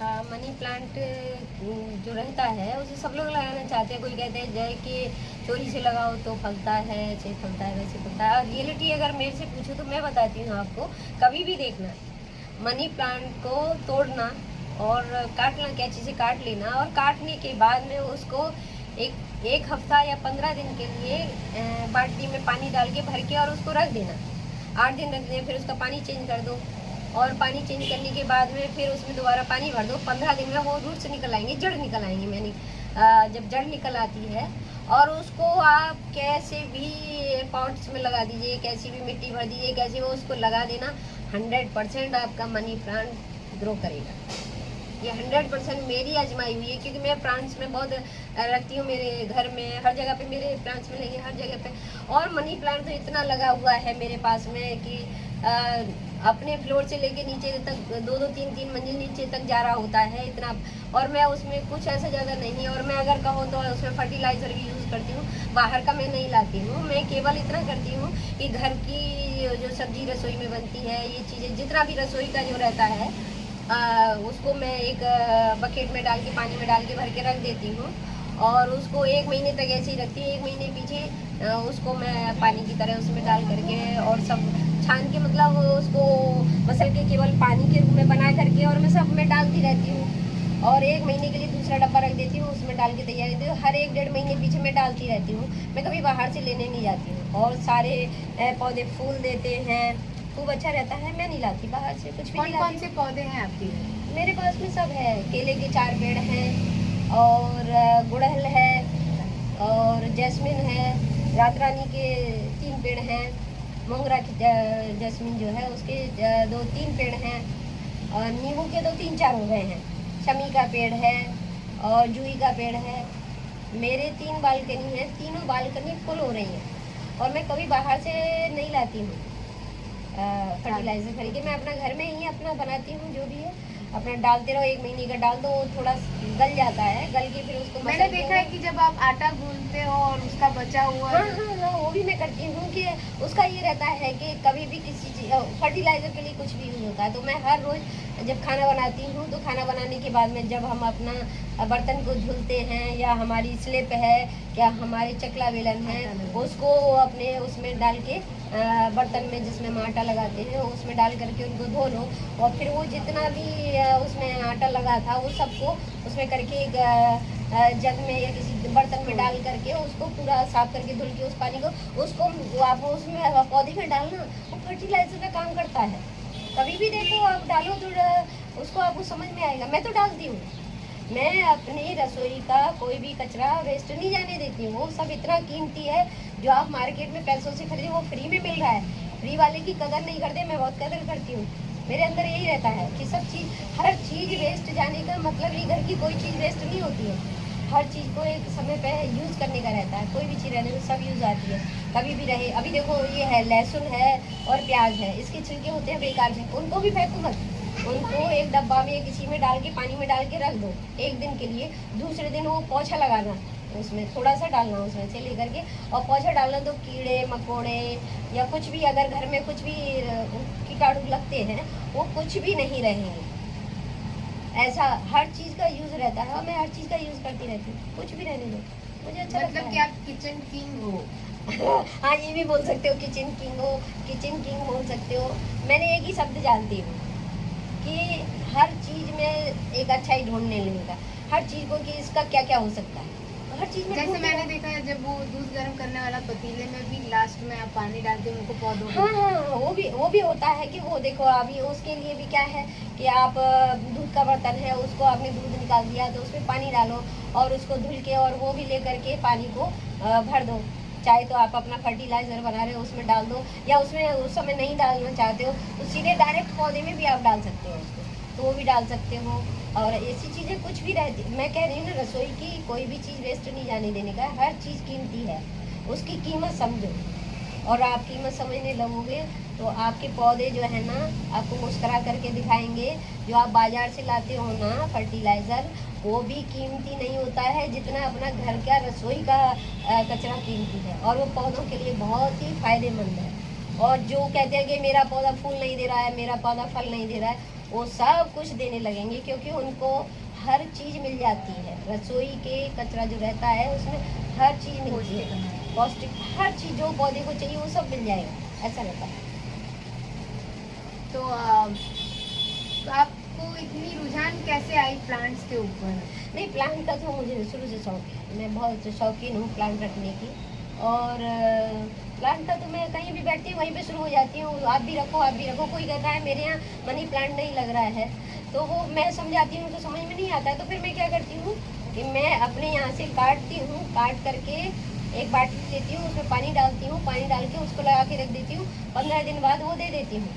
हाँ, money plant जो रहता है उसे सब लोग लगाना चाहते हैं। कोई कहते हैं जय कि चोरी से लगाओ तो फलता है, ऐसे फलता है वैसे फलता है। और रियलिटी अगर मेरे से पूछो तो मैं बताती हूँ आपको, कभी भी देखना मनी प्लांट को तोड़ना और काटना, कैंची से काट लेना और काटने के बाद में उसको एक हफ्ता या 15 दिन के लिए बाल्टी में पानी डाल के भर के और उसको रख देना। 8 दिन रख दें, फिर उसका पानी चेंज कर दो और पानी चेंज करने के बाद में फिर उसमें दोबारा पानी भर दो। 15 दिन में वो रूट्स निकल आएंगे, जड़ निकल आएंगी। जब जड़ निकल आती है और उसको आप कैसे भी पॉट्स में लगा दीजिए, कैसी भी मिट्टी भर दीजिए, कैसे वो उसको लगा देना, 100% आपका मनी प्लांट ग्रो करेगा। ये 100% मेरी आजमाई हुई है, क्योंकि मैं प्लांट्स में बहुत रखती हूँ। मेरे घर में हर जगह पे मेरे प्लांट्स मिलेंगे, हर जगह पे। और मनी प्लांट तो इतना लगा हुआ है मेरे पास में कि अपने फ्लोर से लेके नीचे तक 2-2, 3-3 मंजिल नीचे तक जा रहा होता है इतना। और मैं उसमें कुछ ऐसा ज़्यादा नहीं है। और मैं अगर कहूँ तो उसमें फर्टिलाइज़र भी यूज़ करती हूँ, बाहर का मैं नहीं लाती हूँ। मैं केवल इतना करती हूँ कि घर की जो सब्जी रसोई में बनती है, ये चीज़ें जितना भी रसोई का जो रहता है उसको मैं एक बकेट में डाल के, पानी में डाल के भर के रख देती हूँ और उसको 1 महीने तक ऐसे ही रखती हूँ। 1 महीने पीछे उसको मैं पानी की तरह उसमें डाल करके और सब छान के, मतलब उसको मसल के केवल पानी के रूप में बना करके और मैं सब में डालती रहती हूँ। और 1 महीने के लिए दूसरा डब्बा रख देती हूँ, उसमें डाल के तैयार रहती हूँ। हर 1-1.5 महीने पीछे मैं डालती रहती हूँ। मैं कभी बाहर से लेने नहीं जाती हूँ। और सारे पौधे फूल देते हैं, खूब अच्छा रहता है। मैं नहीं लाती बाहर से कुछ भी। कौन से पौधे हैं आपके? मेरे पास में सब है। केले के 4 पेड़ हैं और गुड़हल है और जैस्मिन है, रात रानी के 3 पेड़ हैं, मोगरा की जैस्मिन जो है उसके 2-3 पेड़ हैं और नींबू के तो 3-4 हो गए हैं। शमी का पेड़ है और जूही का पेड़ है। मेरे 3 बालकनी हैं, तीनों बालकनी फुल हो रही हैं। और मैं कभी बाहर से नहीं लाती हूँ फर्टिलाइजर खरीद के। मैं अपना घर में ही अपना बनाती हूँ, जो भी है अपना डालते रहो। 1 महीने का डाल दो, थोड़ा गल जाता है, गल के फिर उसको मैंने देखा है कि जब आप आटा गूंथते हो और उसका बचा हुआ हाँ, वो भी मैं करती हूँ कि उसका ये रहता है कि कभी भी किसी चीज फर्टिलाइजर के लिए कुछ भी यूज होता है तो मैं हर रोज जब खाना बनाती हूँ तो खाना बनाने के बाद में जब हम अपना बर्तन को धुलते हैं या हमारी स्लेप है क्या हमारे चकला बेलन है, उसको अपने उसमें डाल के बर्तन में जिसमें हम आटा लगाते हैं उसमें डाल करके उनको धो लो। और फिर वो जितना भी उसमें आटा लगा था वो सबको उसमें करके एक जग में या किसी बर्तन में डाल करके उसको पूरा साफ करके धुल के उस पानी को उसको आप उसमें पौधे में डालना, वो फर्टिलाइजर का काम करता है। कभी भी देखो आप डालो तो उसको आपको समझ में आएगा। मैं तो डालती हूँ। मैं अपनी रसोई का कोई भी कचरा वेस्ट नहीं जाने देती हूँ। वो सब इतना कीमती है, जो आप मार्केट में पैसों से खरीदे वो फ्री में मिल रहा है। फ्री वाले की कदर नहीं करते, मैं बहुत कदर करती हूँ। मेरे अंदर यही रहता है कि सब चीज़, हर चीज़ वेस्ट जाने का मतलब ही घर की कोई चीज़ वेस्ट नहीं होती है। हर चीज़ को एक समय पे यूज़ करने का रहता है। कोई भी चीज़ रहने में सब यूज़ आती है, कभी भी रहे। अभी देखो ये है लहसुन है और प्याज है, इसके छिलके होते हैं बेकार से, उनको भी फेंको मत। उनको एक डब्बा में किसी में डाल के पानी में डाल के रख दो 1 दिन के लिए। दूसरे दिन वो पोछा लगाना, उसमें थोड़ा सा डालना उसमें से लेकर के और पोछा डालना तो कीड़े मकोड़े या कुछ भी अगर घर में कुछ भी कीटाणु लगते हैं वो कुछ भी नहीं रहेंगे। ऐसा हर चीज़ का यूज़ रहता है और मैं हर चीज़ का यूज़ करती रहती हूँ। कुछ भी रहने दो, मुझे अच्छा लगता है। मतलब कि आप किचन किंग हो। हाँ, ये भी बोल सकते हो, किचन किंग हो, किचन किंग बोल सकते हो। मैंने एक ही शब्द जानती हूँ कि हर चीज़ में एक अच्छा ही ढूंढने लगेगा, हर चीज़ को कि इसका क्या क्या हो सकता है, हर चीज़ में। जैसे मैंने देखा है जब वो दूध गर्म करने वाला पतीले में भी लास्ट में आप पानी डालते हो उनको पौधों हाँ हाँ, वो भी होता है कि वो देखो अभी उसके लिए भी क्या है कि आप दूध का बर्तन है उसको आपने दूध निकाल दिया तो उसमें पानी डालो और उसको धुल के और वो भी ले करके पानी को भर दो। चाहे तो आप अपना फर्टिलाइजर बना रहे हो उसमें डाल दो, या उसमें उस समय नहीं डालना चाहते हो तो सीधे डायरेक्ट पौधे में भी आप डाल सकते हो उसको, तो वो भी डाल सकते हो। और ऐसी चीज़ें कुछ भी रहती, मैं कह रही हूँ ना, रसोई की कोई भी चीज़ वेस्ट नहीं जाने देने का। हर चीज़ कीमती है, उसकी कीमत समझो। और आप कीमत समझने लगोगे तो आपके पौधे जो है ना आपको मुस्करा करके दिखाएंगे। जो आप बाज़ार से लाते हो ना फर्टिलाइज़र, वो भी कीमती नहीं होता है जितना अपना घर का रसोई का कचरा कीमती है। और वो पौधों के लिए बहुत ही फ़ायदेमंद है। और जो कहते हैं कि मेरा पौधा फूल नहीं दे रहा है, मेरा पौधा फल नहीं दे रहा है, वो सब कुछ देने लगेंगे, क्योंकि उनको हर चीज़ मिल जाती है। रसोई के कचरा जो रहता है उसमें हर चीज़ मिलती है, पौष्टिक हर चीज़ जो पौधे को चाहिए वो सब मिल जाएगा, ऐसा रहता है। तो आपको इतनी रुझान कैसे आई प्लांट्स के ऊपर? नहीं, प्लांट का तो मुझे शुरू से शौक है, मैं बहुत शौकीन हूँ प्लांट रखने की। और प्लांट का तो मैं कहीं भी बैठती हूँ वहीं पे शुरू हो जाती हूँ, आप भी रखो आप भी रखो। कोई कहता है मेरे यहाँ मनी प्लांट नहीं लग रहा है, तो वो मैं समझाती हूँ तो समझ में नहीं आता है, तो फिर मैं क्या करती हूँ कि मैं अपने यहाँ से काटती हूँ, काट करके एक बाल्टी लेती हूँ, उसमें पानी डालती हूँ, पानी डाल के उसको लगा के रख देती हूँ, 15 दिन बाद वो दे देती हूँ।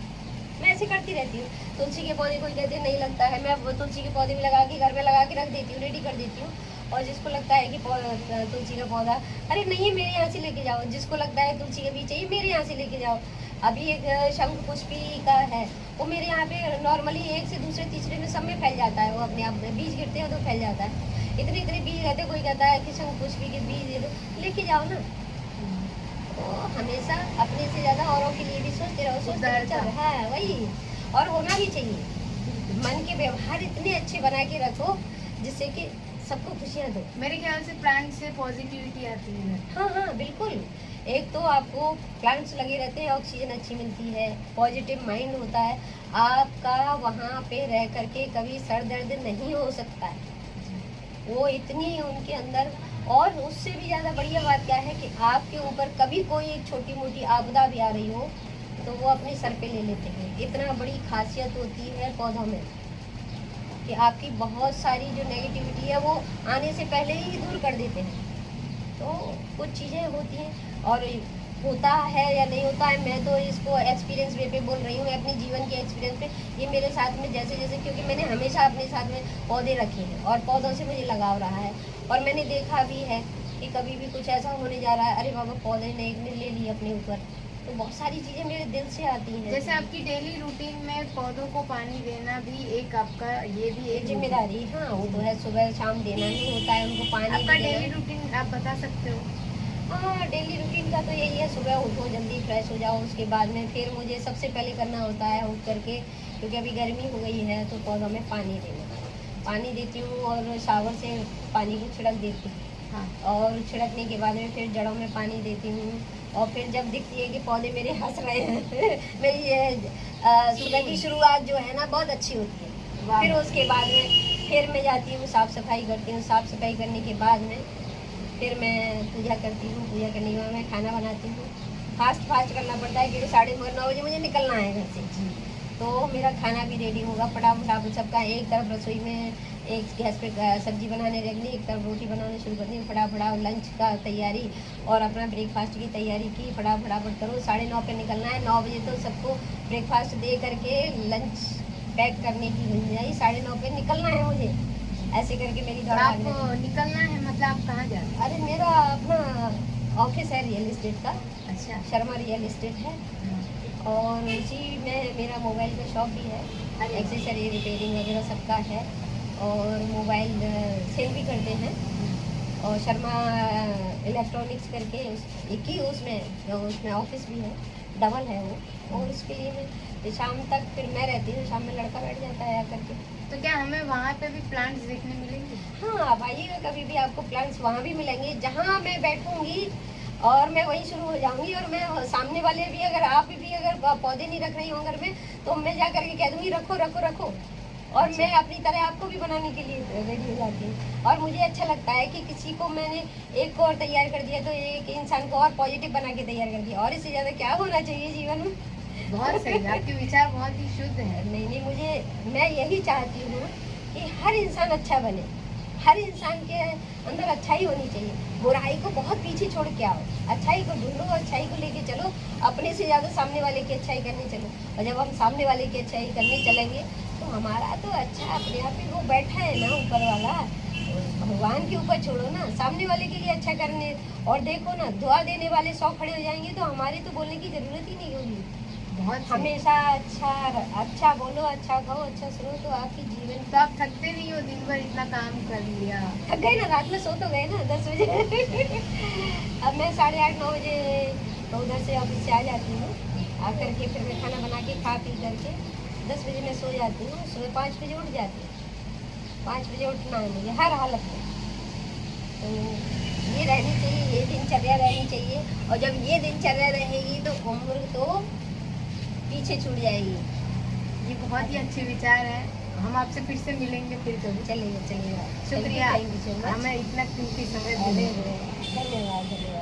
मैं ऐसे करती रहती हूँ। तुलसी के पौधे कोई कहते नहीं लगता है, मैं वो तुलसी के पौधे भी लगा के घर में लगा के रख देती हूँ, रेडी कर देती हूँ। और जिसको लगता है कि तुलसी का पौधा, अरे नहीं मेरे यहाँ से लेके जाओ, जिसको लगता है तुलसी का बीज चाहिए मेरे यहाँ से लेके जाओ। अभी एक शंख पुष्पी का है, वो मेरे यहाँ पे नॉर्मली एक से दूसरे तीसरे में सब में फैल जाता है, वो अपने आप बीज गिरते हैं तो फैल जाता है। इतने इतने बीज रहते, कोई कहता है कि शंख पुष्पी के बीज लेके जाओ ना। तो हमेशा अपने से ज़्यादा औरों के लिए भी सोचते रहो, सोचते रहो। हाँ वही, और होना भी चाहिए। मन के व्यवहार इतने अच्छे बना के रखो जिससे कि सबको खुशियाँ दो। मेरे ख्याल से प्लांट से पॉजिटिविटी आती है। हाँ हाँ बिल्कुल। एक तो आपको प्लांट्स लगे रहते हैं, ऑक्सीजन अच्छी मिलती है, पॉजिटिव माइंड होता है आपका, वहाँ पे रह करके कभी सर दर्द नहीं हो सकता है। वो इतनी उनके अंदर, और उससे भी ज़्यादा बढ़िया बात क्या है कि आपके ऊपर कभी कोई एक छोटी मोटी आपदा भी आ रही हो तो वो अपने सर पे ले लेते हैं। इतना बड़ी खासियत होती है पौधों में कि आपकी बहुत सारी जो नेगेटिविटी है वो आने से पहले ही दूर कर देते हैं। तो कुछ चीज़ें होती हैं, और होता है या नहीं होता है, मैं तो इसको एक्सपीरियंस वे पे बोल रही हूँ, अपने जीवन के एक्सपीरियंस पे। ये मेरे साथ में जैसे जैसे, क्योंकि मैंने हमेशा अपने साथ में पौधे रखे हैं और पौधों से मुझे लगाव रहा है, और मैंने देखा भी है कि कभी भी कुछ ऐसा होने जा रहा है, अरे बाबा पौधे ने एक ने ले ली अपने ऊपर। तो बहुत सारी चीज़ें मेरे दिल से आती हैं। जैसे आपकी डेली रूटीन में पौधों को पानी देना भी एक आपका, ये भी एक जिम्मेदारी, हाँ वो तो है, सुबह शाम देना ही होता है उनको पानी। आपका डेली रूटीन आप बता सकते हो? हाँ, डेली रूटीन का तो यही है, सुबह उठो जल्दी फ्रेश हो जाओ, उसके बाद में फिर मुझे सबसे पहले करना होता है उठ करके, क्योंकि अभी गर्मी हो गई है तो पौधों में पानी देना, पानी देती हूँ और शावर से पानी को छिड़क देती हूँ। हाँ। और छिड़कने के बाद में फिर जड़ों में पानी देती हूँ, और फिर जब दिखती है कि पौधे मेरे हंस रहे हैं मेरी ये सुबह की शुरुआत जो है ना बहुत अच्छी होती है। फिर उसके बाद में फिर मैं जाती हूँ साफ़ सफाई करती हूँ, साफ़ सफाई करने के बाद में फिर मैं पूजा करती हूँ, पूजा करने के बाद मैं खाना बनाती हूँ। फास्ट करना पड़ता है क्योंकि 9:30 बजे मुझे निकलना है घर से, तो मेरा खाना भी रेडी होगा फटाफट सबका। एक तरफ रसोई में एक गैस पे सब्जी बनाने रखनी, एक तरफ रोटी बनाने शुरू करनी, फटाफट लंच का तैयारी और अपना ब्रेकफास्ट की तैयारी की, फटाफट करो। 9:30 पे निकलना है, 9 बजे तो सबको ब्रेकफास्ट दे करके लंच पैक करने की गुंजाइश, 9:30 पे निकलना है मुझे। ऐसे करके मेरी दौड़ आपको निकलना है, मतलब आप कहाँ जा रहे हैं? अरे मेरा अपना ऑफिस है रियल इस्टेट का। अच्छा। शर्मा रियल इस्टेट है, और उसी में मेरा मोबाइल का शॉप भी है, एक्सेसरी रिपेयरिंग वगैरह सबका है, और मोबाइल सेल भी करते हैं। और शर्मा इलेक्ट्रॉनिक्स करके एक ही उसमें ऑफिस भी है, डबल है वो। और उसके लिए मैं शाम तक फिर मैं रहती हूँ, शाम में लड़का बैठ जाता है आकर के। तो क्या हमें वहाँ पे भी प्लांट्स देखने मिलेंगे? हाँ, आप आइएगा कभी भी, आपको प्लांट्स वहाँ भी मिलेंगे जहाँ मैं बैठूँगी, और मैं वहीं शुरू हो जाऊँगी। और मैं सामने वाले भी, अगर आप भी अगर पौधे नहीं रख रही हो घर में, तो मैं जा करके कह दूँगी रखो रखो रखो। और मैं अपनी तरह आपको भी बनाने के लिए रेडी हो जाती हूँ। और मुझे अच्छा लगता है कि किसी को मैंने एक को और तैयार कर दिया तो एक इंसान को और पॉजिटिव बना के तैयार कर दिया, और इससे ज़्यादा क्या होना चाहिए जीवन में। बहुत सही, आपके विचार बहुत ही शुद्ध है। नहीं, मैं यही चाहती हूँ कि हर इंसान अच्छा बने, हर इंसान के अंदर अच्छाई होनी चाहिए। बुराई को बहुत पीछे छोड़ के आओ, अच्छाई को ढूंढो, अच्छाई को लेके चलो, अपने से ज़्यादा सामने वाले की अच्छाई करने चलो। और जब हम सामने वाले की अच्छाई करने चलेंगे तो हमारा तो अच्छा अपने आप ही वो बैठा है ना ऊपर वाला, भगवान के ऊपर छोड़ो ना, सामने वाले के लिए अच्छा करने। और देखो ना, दुआ देने वाले 100 खड़े हो जाएंगे तो हमारी तो बोलने की ज़रूरत ही नहीं होगी। बहुत हमेशा अच्छा बोलो, अच्छा कहो, अच्छा सुनो, तो आपकी जीवन। तो आप थकते नहीं हो? दिन भर इतना काम कर लिया, थक गए ना, रात में सो तो गए ना 10 बजे अब मैं 8:30-9 बजे तो उधर से ऑफिस से आ जाती हूँ, आकर के फिर मैं खाना बना के खा पी करके 10 बजे मैं सो जाती हूँ, सुबह 5 बजे उठ जाती हूँ। 5 बजे उठना है मुझे हर हालत में। तो ये रहनी चाहिए, ये दिनचर्या रहनी चाहिए। और जब ये दिनचर्या रहेगी तो उम्र तो पीछे छूट जाएगी। ये बहुत ही अच्छे विचार है। हम आपसे फिर से मिलेंगे फिर कभी। चलिए चलिए, शुक्रिया थैंक यू सो मच। हमें इतना कीमती समय अरे देने के लिए। धन्यवाद धन्यवाद।